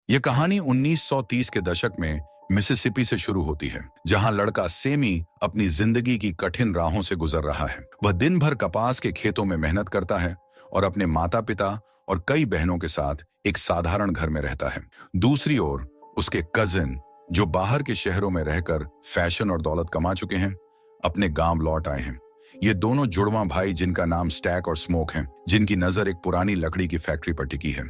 यह कहानी 1930 के दशक में मिसिसिपी से शुरू होती है, जहां लड़का सेमी अपनी जिंदगी की कठिन राहों से गुजर रहा है। वह दिन भर कपास के खेतों में मेहनत करता है और अपने माता पिता और कई बहनों के साथ एक साधारण घर में रहता है। दूसरी ओर उसके कजिन, जो बाहर के शहरों में रहकर फैशन और दौलत कमा चुके हैं, अपने गांव लौट आए हैं। ये दोनों जुड़वां भाई, जिनका नाम स्टैक और स्मोक है, जिनकी नजर एक पुरानी लकड़ी की फैक्ट्री पर टिकी है।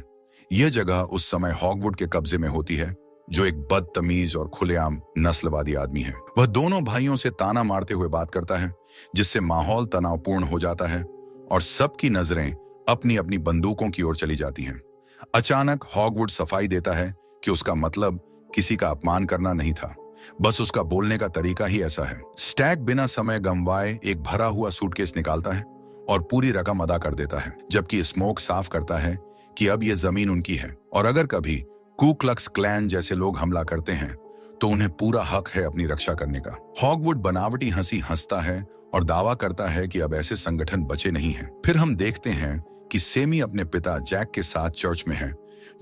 यह जगह उस समय हॉगवुड के कब्जे में होती है, जो एक बदतमीज और खुलेआम नस्लवादी आदमी है। वह दोनों भाइयों से ताना मारते हुए बात करता है, जिससे माहौल तनावपूर्ण हो जाता है और सबकी नजरें अपनी अपनी बंदूकों की ओर चली जाती हैं। अचानक हॉगवुड सफाई देता है कि उसका मतलब किसी का अपमान करना नहीं था, बस उसका बोलने का तरीका ही ऐसा है। स्टैक बिना समय गंवाए एक भरा हुआ सूटकेस निकालता है और पूरी रकम अदा कर देता है, जबकि स्मोक साफ करता है कि अब यह जमीन उनकी है और अगर कभी कू क्लक्स क्लैन जैसे लोग हमला करते हैं तो उन्हें पूरा हक है अपनी रक्षा करने का। हॉगवुड बनावटी हंसी हंसता है और दावा करता है कि अब ऐसे संगठन बचे नहीं हैं। फिर हम देखते हैं कि सेमी अपने पिता जैक के साथ चर्च में है,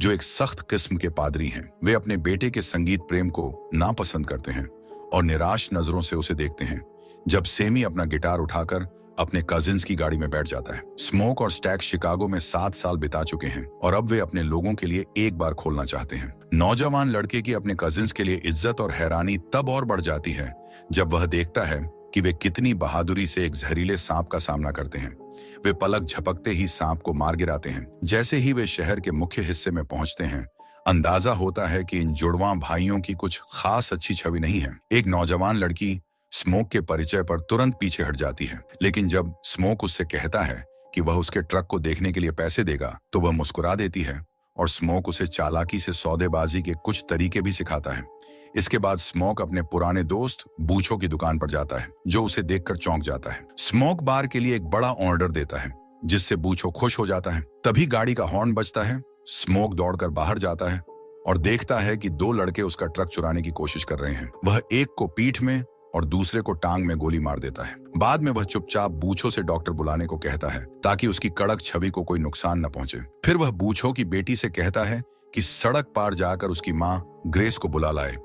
जो एक सख्त किस्म के पादरी हैं। वे अपने बेटे के संगीत प्रेम को नापसंद करते हैं और निराश नजरों से उसे देखते हैं जब सेमी अपना गिटार उठाकर अपने कजिन्स की गाड़ी में बैठ जाता है। स्मोक और स्टैक शिकागो में 7 साल बिता चुके हैं और अब वे अपने लोगों के लिए एक बार खोलना चाहते हैं। नौजवान लड़के की अपने कजिन्स के लिए इज्जत और हैरानी तब और बढ़ जाती है जब वह देखता है कि वे कितनी बहादुरी से एक जहरीले सांप का सामना करते हैं। वे पलक झपकते ही सांप को मार गिराते हैं। जैसे ही वे शहर के मुख्य हिस्से में पहुंचते हैं, अंदाजा होता है कि इन जुड़वां भाइयों की कुछ खास अच्छी छवि नहीं है। एक नौजवान लड़की स्मोक के परिचय पर तुरंत पीछे हट जाती है, लेकिन जब स्मोक उससे कहता है कि वह उसके ट्रक को देखने के लिए पैसे देगा, तो वह मुस्कुरा देती है और स्मोक उसे चालाकी से सौदेबाजी के कुछ तरीके भी सिखाता है। इसके बाद स्मोक अपने पुराने दोस्त बूचो की दुकान पर जाता है, जो उसे देखकर चौंक जाता है। स्मोक बार के लिए एक बड़ा ऑर्डर देता है, जिससे बूचो खुश हो जाता है। तभी गाड़ी का हॉर्न बजता है। स्मोक दौड़कर बाहर जाता है और देखता है कि 2 लड़के उसका ट्रक चुराने की कोशिश कर रहे हैं। वह एक को पीठ में और दूसरे को टांग में गोली मार देता है। बाद में वह चुपचाप बूचो से डॉक्टर बुलाने को कहता है, ताकि उसकी कड़क छवि को कोई नुकसान न पहुंचे। फिर वह बूचो की बेटी से कहता है कि सड़क पार जाकर उसकी माँ ग्रेस को बुला लाए,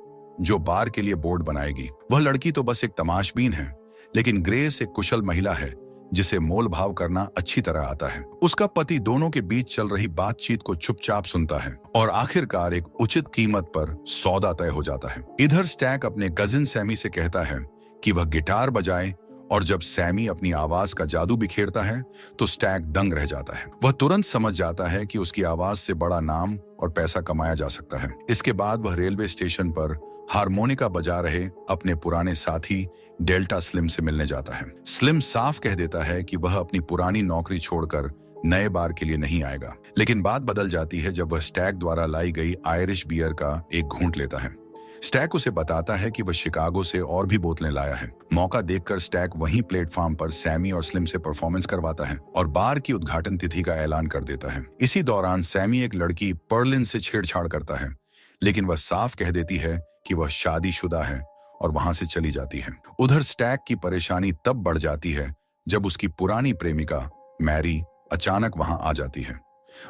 जो बार के लिए बोर्ड बनाएगी। वह लड़की तो बस एक तमाशबीन है, लेकिन ग्रेस एक कुशल महिला है जिसे मोल भाव करना अच्छी तरह आता है। उसका पति दोनों के बीच चल रही बातचीत को चुपचाप सुनता है और आखिरकार एक उचित कीमत पर सौदा तय हो जाता है। इधर स्टैक अपने कजिन सैमी से कहता है कि वह गिटार बजाए और जब सैमी अपनी आवाज का जादू बिखेरता है तो स्टैक दंग रह जाता है। वह तुरंत समझ जाता है कि उसकी आवाज से बड़ा नाम और पैसा कमाया जा सकता है। इसके बाद वह रेलवे स्टेशन पर हारमोनिका बजा रहे अपने पुराने साथी डेल्टा स्लिम से मिलने जाता है। स्लिम साफ कह देता है कि वह अपनी पुरानी नौकरी छोड़कर नए बार के लिए नहीं आएगा, लेकिन बात बदल जाती है जब वह स्टैक द्वारा लाई गई आयरिश बियर का एक घूंट लेता है। स्टैक उसे बताता है कि वह शिकागो से और भी बोतलें लाया है। मौका देखकर स्टैक वहीं प्लेटफॉर्म पर सैमी और स्लिम से परफॉर्मेंस करवाता है और बार की उद्घाटन तिथि का ऐलान कर देता है। इसी दौरान सैमी एक लड़की पर्लिन से छेड़छाड़ करता है, लेकिन वह साफ कह देती है कि वह शादीशुदा है और वहां से चली जाती है। उधर स्टैक की परेशानी तब बढ़ जाती है जब उसकी पुरानी प्रेमिका मैरी अचानक वहां आ जाती है।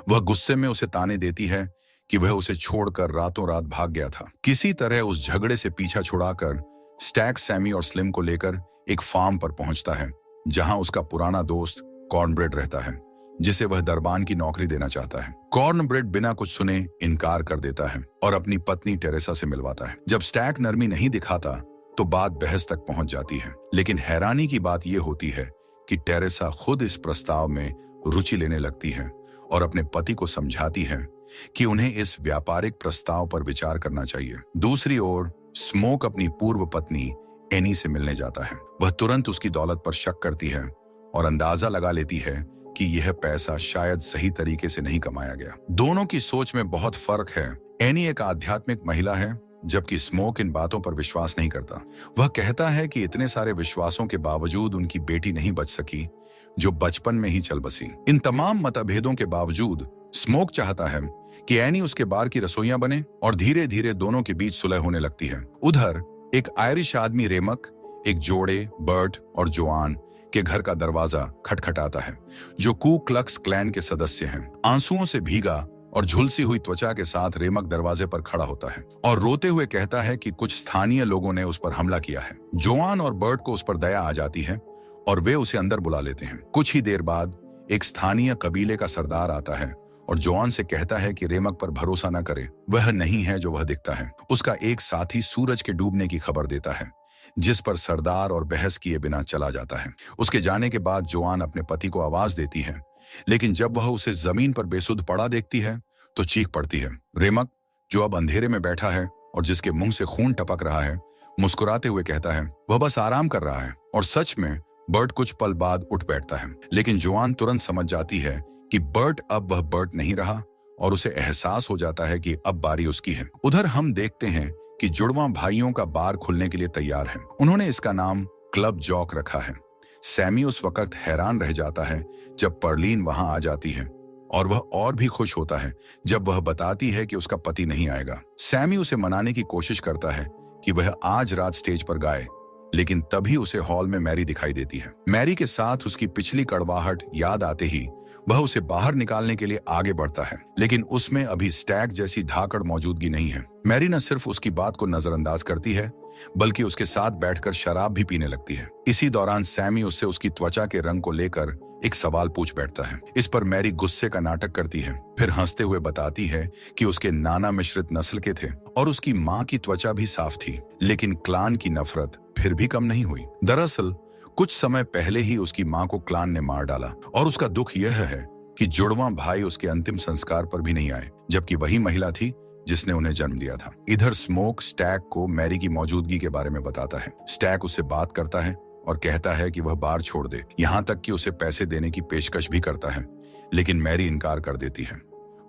वह गुस्से में उसे ताने देती है कि वह उसे छोड़कर रातों रात भाग गया था। किसी तरह उस झगड़े से पीछा छुड़ाकर स्टैक सैमी और स्लिम को लेकर एक फार्म पर पहुंचता है, जहां उसका पुराना दोस्त कॉर्नब्रेड रहता है, जिसे वह दरबान की नौकरी देना चाहता है। कॉर्नब्रेड बिना कुछ सुने इनकार कर देता है और अपनी पत्नी टेरेसा से मिलवाता है। जब स्टैक नरमी नहीं दिखाता तो बात बहस तक पहुंच जाती है, लेकिन हैरानी की बात यह होती है कि टेरेसा खुद इस प्रस्ताव में रुचि लेने लगती है और अपने पति को समझाती है कि उन्हें इस व्यापारिक प्रस्ताव पर विचार करना चाहिए। दूसरी ओर स्मोक अपनी पूर्व पत्नी एनी से मिलने जाता है। वह तुरंत उसकी दौलत पर शक करती है और अंदाजा लगा लेती है कि यह पैसा शायद सही तरीके से नहीं कमाया गया। दोनों की सोच में बहुत फर्क है। एनी एक आध्यात्मिक महिला है, जबकि स्मोक इन बातों पर विश्वास नहीं करता। वह कहता है कि इतने सारे विश्वासों के बावजूद उनकी बेटी नहीं बच सकी, जो बचपन में ही चल बसी। इन तमाम मतभेदों के बावजूद स्मोक चाहता है कि एनी उसके बार की रसोइयां बने और धीरे धीरे दोनों के बीच सुलह होने लगती है। उधर एक आयरिश आदमी रेमक एक जोड़े बर्ट और जोआन के घर का दरवाजा खटखटाता है, जो कू क्लक्स क्लैन के सदस्य हैं। आंसुओं से भीगा और झुलसी हुई त्वचा के साथ रेमक दरवाजे पर खड़ा होता है और रोते हुए कहता है कि कुछ स्थानीय लोगों ने उस पर हमला किया है। जोआन और बर्ट को उस पर दया आ जाती है और वे उसे अंदर बुला लेते हैं। कुछ ही देर बाद एक स्थानीय कबीले का सरदार आता है और जोआन से कहता है कि रेमक पर भरोसा न करे, वह नहीं है जो वह दिखता है। उसका एक साथी सूरज के डूबने की खबर देता है, जिस पर सरदार और बहस किए बिना चला जाता है। उसके जाने के बाद जोआन अपने पति को आवाज देती है, लेकिन जब वह उसे जमीन पर बेसुध पड़ा देखती है तो चीख पड़ती है। रेमक, जो अब अंधेरे में बैठा है और जिसके मुंह से खून टपक रहा है, मुस्कुराते हुए कहता है वह बस आराम कर रहा है। और सच में बर्ट कुछ पल बाद उठ बैठता है, लेकिन जोआन तुरंत समझ जाती है कि बर्ट अब वह बर्ट नहीं रहा और उसे एहसास हो जाता है कि अब बारी उसकी है। उधर हम देखते हैं कि जुड़वा भाइयों का बार खुलने के लिए तैयार है। उन्होंने इसका नाम क्लब जॉक रखा है। सैमी उस वक्त हैरान रह जाता है जब पर्लीन वहां आ जाती है और वह और भी खुश होता है जब वह बताती है कि उसका पति नहीं आएगा। सैमी उसे मनाने की कोशिश करता है कि वह आज रात स्टेज पर गाए, लेकिन तभी उसे हॉल में मैरी दिखाई देती है। मैरी के साथ उसकी पिछली कड़वाहट याद आते ही वह उसे बाहर निकालने के लिए आगे बढ़ता है, लेकिन उसमें अभी स्टैग जैसी धाकड़ मौजूदगी नहीं है। मैरी न सिर्फ उसकी बात को नजरअंदाज करती है, बल्कि उसके साथ बैठकर शराब भी पीने लगती है। इसी दौरान सैमी उससे उसकी त्वचा के रंग को लेकर एक सवाल पूछ बैठता है। इस पर मैरी गुस्से का नाटक करती है, फिर हंसते हुए बताती है कि उसके नाना मिश्रित नस्ल के थे और उसकी माँ की त्वचा भी साफ थी, लेकिन क्लान की नफरत फिर भी कम नहीं हुई। दरअसल कुछ समय पहले ही उसकी माँ को क्लान ने मार डाला और उसका दुख यह है कि जुड़वा भाई उसके अंतिम संस्कार पर भी नहीं आए, जबकि वही महिला थी जिसने उन्हें जन्म दिया था। इधर स्मोक स्टैग को मैरी की मौजूदगी के बारे में बताता है। स्टैग उससे बात करता है और कहता है कि वह बार छोड़ दे, यहाँ तक कि उसे पैसे देने की पेशकश भी करता है, लेकिन मैरी इनकार कर देती है।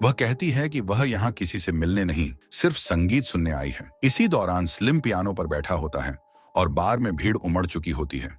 वह कहती है कि वह यहाँ किसी से मिलने नहीं, सिर्फ संगीत सुनने आई है। इसी दौरान स्लिम पियानो पर बैठा होता है और बार में भीड़ उमड़ चुकी होती है।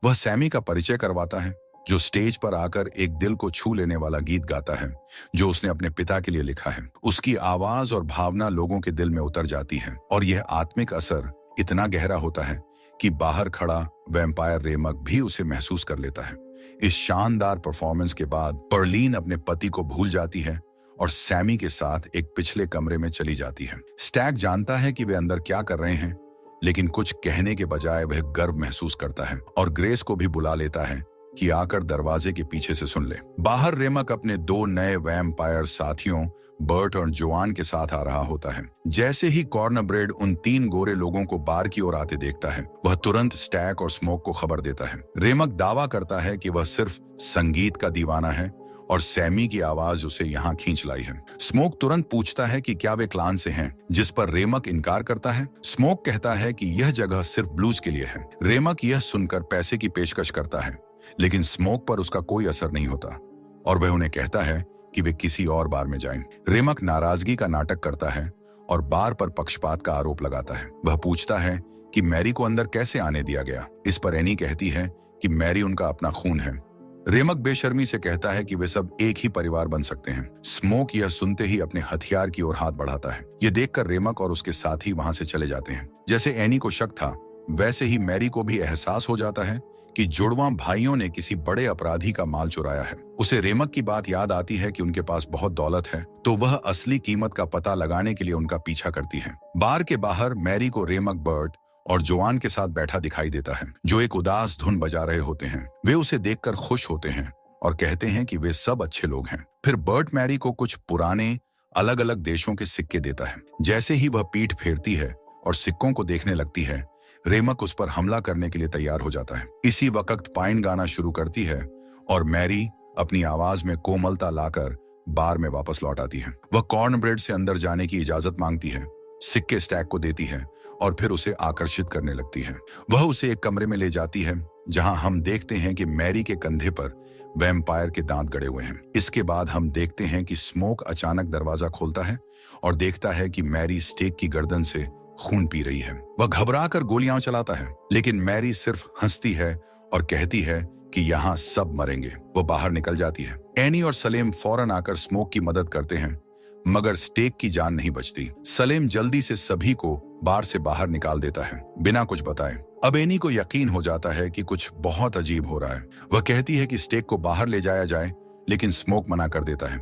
वह सैमी का परिचय करवाता है, जो स्टेज पर आकर एक दिल को छू लेने वाला गीत गाता है जो उसने अपने पिता के लिए लिखा है। उसकी आवाज और भावना लोगों के दिल में उतर जाती है और यह आत्मिक असर इतना गहरा होता है कि बाहर खड़ा वैम्पायर रेमक भी उसे महसूस कर लेता है। इस शानदार परफॉर्मेंस के बाद पर्लीन अपने पति को भूल जाती है और सैमी के साथ एक पिछले कमरे में चली जाती है। स्टैग जानता है कि वे अंदर क्या कर रहे हैं, लेकिन कुछ कहने के बजाय वह गर्व महसूस करता है और ग्रेस को भी बुला लेता है कि आकर दरवाजे के पीछे से सुन ले। बाहर रेमक अपने दो नए वैम्पायर साथियों बर्ट और जोआन के साथ आ रहा होता है। जैसे ही कॉर्नब्रेड उन तीन गोरे लोगों को बार की ओर आते देखता है, वह तुरंत स्टैग और स्मोक को खबर देता है। रेमक दावा करता है कि वह सिर्फ संगीत का दीवाना है और सैमी की आवाज उसे यहाँ खींच लाई है। स्मोक तुरंत पूछता है कि क्या वे क्लान से हैं, जिस पर रेमक इनकार करता है। स्मोक कहता है कि यह जगह सिर्फ ब्लूज के लिए है। रेमक यह सुनकर पैसे की पेशकश करता है, लेकिन स्मोक पर उसका कोई असर नहीं होता और वह उन्हें कहता है कि वे किसी और बार में जाएं। रेमक नाराजगी का नाटक करता है और बार पर पक्षपात का आरोप लगाता है। वह पूछता है कि मैरी को अंदर कैसे आने दिया गया। इस पर एनी कहती है कि मैरी उनका अपना खून है। रेमक बेशर्मी से कहता है कि वे सब एक ही परिवार बन सकते हैं। स्मोक यह सुनते ही अपने हथियार की ओर हाथ बढ़ाता है। यह देखकर रेमक और उसके साथी वहां से चले जाते हैं। जैसे एनी को शक था, वैसे ही मैरी को भी एहसास हो जाता है कि जुड़वा भाइयों ने किसी बड़े अपराधी का माल चुराया है। उसे रेमक की बात याद आती है कि उनके पास बहुत दौलत है, तो वह असली कीमत का पता लगाने के लिए उनका पीछा करती है। बार के बाहर मैरी को रेमक बर्ट और जोआन के साथ बैठा दिखाई देता है, जो एक उदास धुन बजा रहे होते हैं। वे उसे देखकर खुश होते हैं और कहते हैं कि वे सब अच्छे लोग हैं। फिर बर्ट मैरी को कुछ पुराने अलग अलग देशों के सिक्के देता है। जैसे ही वह पीठ फेरती है और सिक्कों को देखने लगती है, रेमक उस पर हमला करने के लिए तैयार हो जाता है। इसी वक्त पाइन गाना शुरू करती है और मैरी अपनी आवाज में कोमलता लाकर बार में वापस लौट आती है। वह कॉर्नब्रेड से अंदर जाने की इजाजत मांगती है, सिक्के स्टैग को देती है और फिर उसे आकर्षित करने लगती है। वह उसे एक कमरे में ले जाती है जहां हम देखते हैं कि मैरी के कंधे पर वैम्पायर के दांत गड़े हुए हैं। इसके बाद हम देखते हैं कि स्मोक अचानक दरवाजा खोलता है और देखता है कि मैरी स्टेक की गर्दन से खून पी रही है। वह घबराकर गोलियां चलाता है, लेकिन मैरी सिर्फ हंसती है और कहती है कि यहाँ सब मरेंगे। वो बाहर निकल जाती है। एनी और सलेम फौरन आकर स्मोक की मदद करते हैं, मगर स्टेक की जान नहीं बचती। सलेम जल्दी से सभी को बार से बाहर निकाल देता है, बिना कुछ बताए। अब एनी को यकीन हो जाता है कि कुछ बहुत अजीब हो रहा है। वह कहती है कि स्टेक को बाहर ले जाया जाए, लेकिन स्मोक मना कर देता है।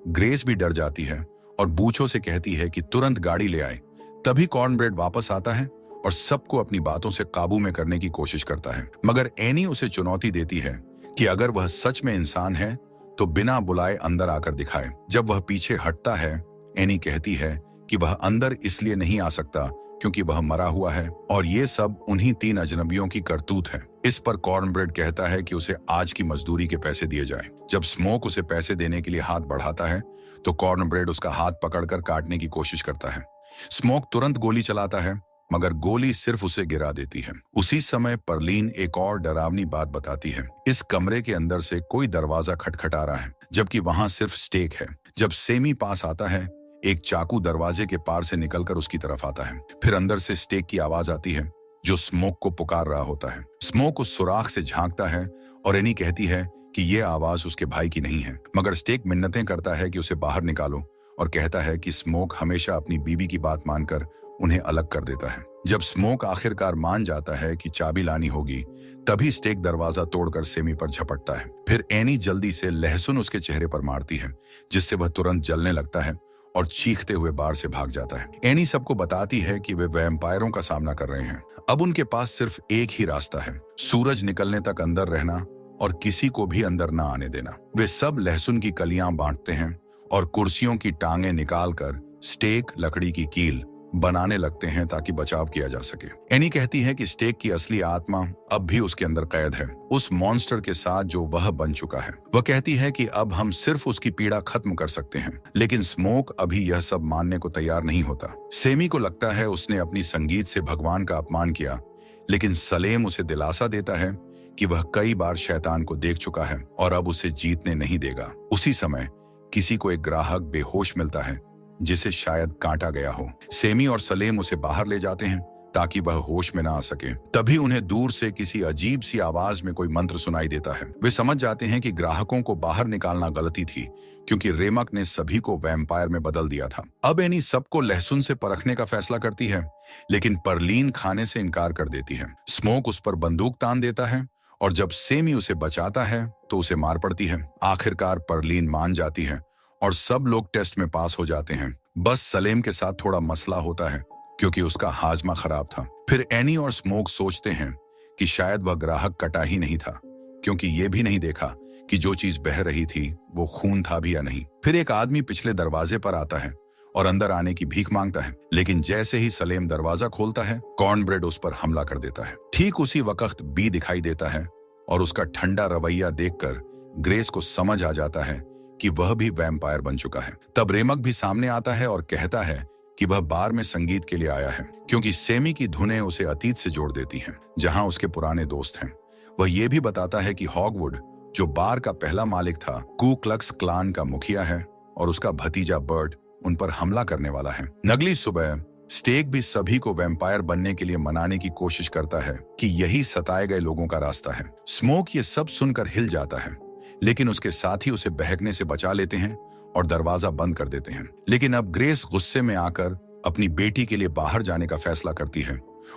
ग्रेस भी डर जाती है और बूचो से कहती है कि तुरंत गाड़ी ले आए। तभी कॉर्नब्रेड वापस आता है और सबको अपनी बातों से काबू में करने की कोशिश करता है, मगर एनी उसे चुनौती देती है कि अगर वह सच में इंसान है तो बिना बुलाए अंदर आकर दिखाए। जब वह पीछे हटता है, एनी कहती है कि वह अंदर इसलिए नहीं आ सकता क्योंकि वह मरा हुआ है और ये सब उन्हीं 3 अजनबियों की करतूत है। इस पर कॉर्नब्रेड कहता है कि उसे आज की मजदूरी के पैसे दिए जाएं। जब स्मोक उसे पैसे देने के लिए हाथ बढ़ाता है तो कॉर्नब्रेड उसका हाथ पकड़कर काटने की कोशिश करता है। स्मोक तुरंत गोली चलाता है, मगर गोली सिर्फ उसे गिरा देती है। उसी समय परलीन एक और डरावनी बात बताती है। इस कमरे के अंदर से कोई दरवाजा खटखटा रहा है, जबकि वहां सिर्फ स्टेक है। जब सेमी पास आता है, एक चाकू दरवाजे के पार से निकलकर उसकी तरफ आता है। फिर अंदर से स्टेक की आवाज आती है जो स्मोक को पुकार रहा होता है। स्मोक उस सुराख से झांकता है और एनी कहती है कि यह आवाज उसके भाई की नहीं है, मगर स्टेक मिन्नतें करता है कि उसे बाहर निकालो और कहता है कि स्मोक हमेशा अपनी बीवी की बात मानकर उन्हें अलग कर देता है। जब स्मोक आखिरकार मान जाता है कि चाबी लानी होगी, तभी स्टेक दरवाजा तोड़कर सेमी पर झपटता है। फिर एनी जल्दी से लहसुन उसके चेहरे पर मारती है, जिससे वह तुरंत जलने लगता है और चीखते हुए बाहर से भाग जाता है। एनी सबको बताती है कि वे वैम्पायरों का सामना कर रहे हैं। अब उनके पास सिर्फ एक ही रास्ता है, सूरज निकलने तक अंदर रहना और किसी को भी अंदर न आने देना। वे सब लहसुन की कलियां बांटते हैं और कुर्सियों की टांगें निकालकर स्टेक, लकड़ी की कील बनाने लगते हैं ताकि बचाव किया जा सके। एनी कहती है कि स्टेक की असली आत्मा अब भी उसके अंदर कैद है, उस मॉन्स्टर के साथ जो वह बन चुका है। वह कहती है कि अब हम सिर्फ उसकी पीड़ा खत्म कर सकते हैं, लेकिन स्मोक अभी यह सब मानने को तैयार नहीं होता। सेमी को लगता है उसने अपनी संगीत से भगवान का अपमान किया, लेकिन सलेम उसे दिलासा देता है कि वह कई बार शैतान को देख चुका है और अब उसे जीतने नहीं देगा। उसी समय किसी को एक ग्राहक बेहोश मिलता है जिसे शायद काटा गया हो। सेमी और सलेम उसे बाहर ले जाते हैं ताकि वह होश में ना आ सके। तभी उन्हें दूर से किसी अजीब सी आवाज में कोई मंत्र सुनाई देता है। वे समझ जाते हैं कि ग्राहकों को बाहर निकालना गलती थी, क्योंकि रेमक ने सभी को वैम्पायर में बदल दिया था। अब एनी सबको लहसुन से परखने का फैसला करती है, लेकिन परलीन खाने से इनकार कर देती है। स्मोक उस पर बंदूक तान देता है और जब सेमी उसे बचाता है तो उसे मार पड़ती है। आखिरकार परलीन मान जाती है और सब लोग टेस्ट में पास हो जाते हैं। बस सलेम के साथ थोड़ा मसला होता है क्योंकि उसका हाजमा खराब था। फिर एनी और स्मोक सोचते हैं कि शायद वह ग्राहक कटा ही नहीं था, क्योंकि ये भी नहीं देखा कि जो चीज बह रही थी वो खून था भी या नहीं। फिर एक आदमी पिछले दरवाजे पर आता है और अंदर आने की भीख मांगता है, लेकिन जैसे ही सलेम दरवाजा खोलता है, कॉर्नब्रेड उस पर हमला कर देता है। ठीक उसी वक्त बी दिखाई देता है और उसका ठंडा रवैया देखकर ग्रेस को समझ आ जाता है कि वह भी वैम्पायर बन चुका है। तब रेमक भी सामने आता है और कहता है कि वह बार में संगीत के लिए आया है, क्योंकि सेमी की धुनें उसे अतीत से जोड़ देती हैं, जहां उसके पुराने दोस्त हैं। वह यह भी बताता है कि हॉगवुड, जो बार का पहला मालिक था, कू क्लक्स क्लान का मुखिया है और उसका भतीजा बर्ट उन पर हमला करने वाला है। अगली सुबह स्टेक भी सभी को वैम्पायर बनने के लिए मनाने की कोशिश करता है कि यही सताए गए लोगों का रास्ता है। स्मोक ये सब सुनकर हिल जाता है, लेकिन उसके साथी उसे बहकने से बचा लेते हैं और दरवाजा बंद कर देते हैं। लेकिन अब ग्रेस गुस्से में आकर अपनी बेटी के लिए बाहर जाने का फैसला करती है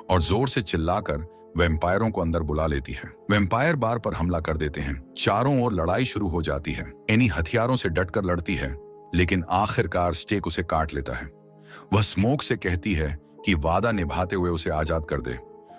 और जोर से चिल्लाकर वैम्पायरों को अंदर बुला लेती है। वैम्पायर बार पर हमला कर देते हैं। चारों ओर लड़ाई शुरू हो जाती है। एनी हथियारों से डटकर लड़ती है, लेकिन आखिरकार स्टेक उसे काट लेता है। वह स्मोक से कहती है कि वादा निभाते हुए उसे आजाद कर दे।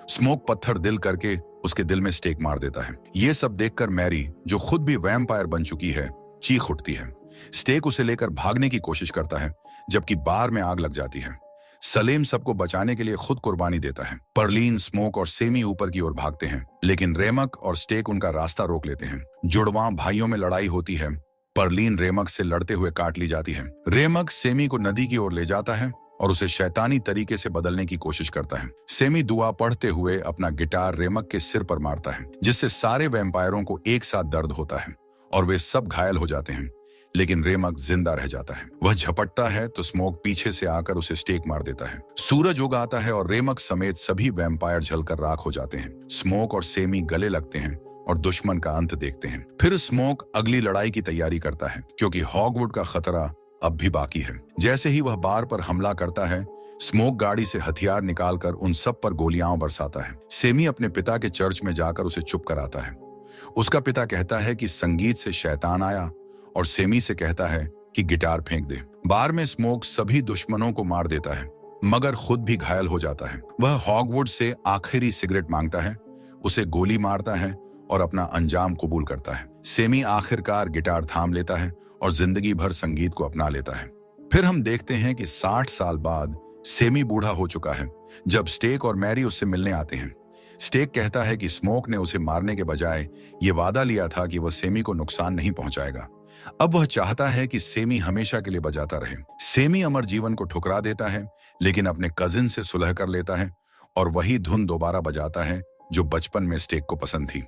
स्मोक पत्थर दिल करके उसके दिल में स्टेक मार देता है। ये सब देखकर मैरी, जो खुद भी वैम्पायर बन चुकी है, चीख उठती है। स्टेक उसे लेकर भागने की कोशिश करता है, जबकि बार में आग लग जाती है। सलेम सबको बचाने के लिए खुद कुर्बानी देता है। परलीन, स्मोक और सेमी ऊपर की ओर भागते हैं, लेकिन रेमक और स्टेक उनका रास्ता रोक लेते हैं। जुड़वां भाइयों में लड़ाई होती है। परलीन रेमक से लड़ते हुए काट ली जाती है। रेमक सेमी को नदी की ओर ले जाता है और उसे शैतानी तरीके से बदलने की कोशिश करता है। सेमी दुआ पढ़ते हुए अपना गिटार रेमक के सिर पर मारता है, जिससे सारे वैम्पायरों को एक साथ दर्द होता है और वे सब घायल हो जाते हैं, लेकिन रेमक जिंदा रह जाता है। वह झपटता है तो स्मोक पीछे से आकर उसे स्टेक मार देता है। सूरज उग आता है और रेमक समेत सभी वैम्पायर जलकर राख हो जाते हैं। स्मोक और सेमी गले लगते हैं और दुश्मन का अंत देखते हैं। फिर स्मोक अगली लड़ाई की तैयारी करता है, क्योंकि हॉगवुड का खतरा अब भी बाकी है। जैसे ही वह बार पर हमला करता है, स्मोक गाड़ी से हथियार निकालकर उन सब पर गोलियां बरसाता है। सेमी अपने पिता के चर्च में जाकर उसे चुप कराता है। उसका पिता कहता है कि संगीत से शैतान आया और सेमी से कहता है कि गिटार फेंक दे। बार में स्मोक सभी दुश्मनों को मार देता है, मगर खुद भी घायल हो जाता है। वह हॉगवुड से आखिरी सिगरेट मांगता है, उसे गोली मारता है और अपना अंजाम कबूल करता है। सेमी आखिरकार गिटार थाम लेता है और जिंदगी भर संगीत को अपना लेता है। फिर हम देखते हैं कि 60 साल बाद सेमी बूढ़ा हो चुका है। जब स्टेक और मैरी उससे मिलने आते हैं, स्टेक कहता है कि स्मोक ने उसे मारने के बजाय ये वादा लिया था कि वह सेमी को नुकसान नहीं पहुंचाएगा। अब वह चाहता है कि सेमी हमेशा के लिए बजाता रहे। सेमी अमर जीवन को ठुकरा देता है, लेकिन अपने कजिन से सुलह कर लेता है और वही धुन दोबारा बजाता है जो बचपन में स्टेक को पसंद थी।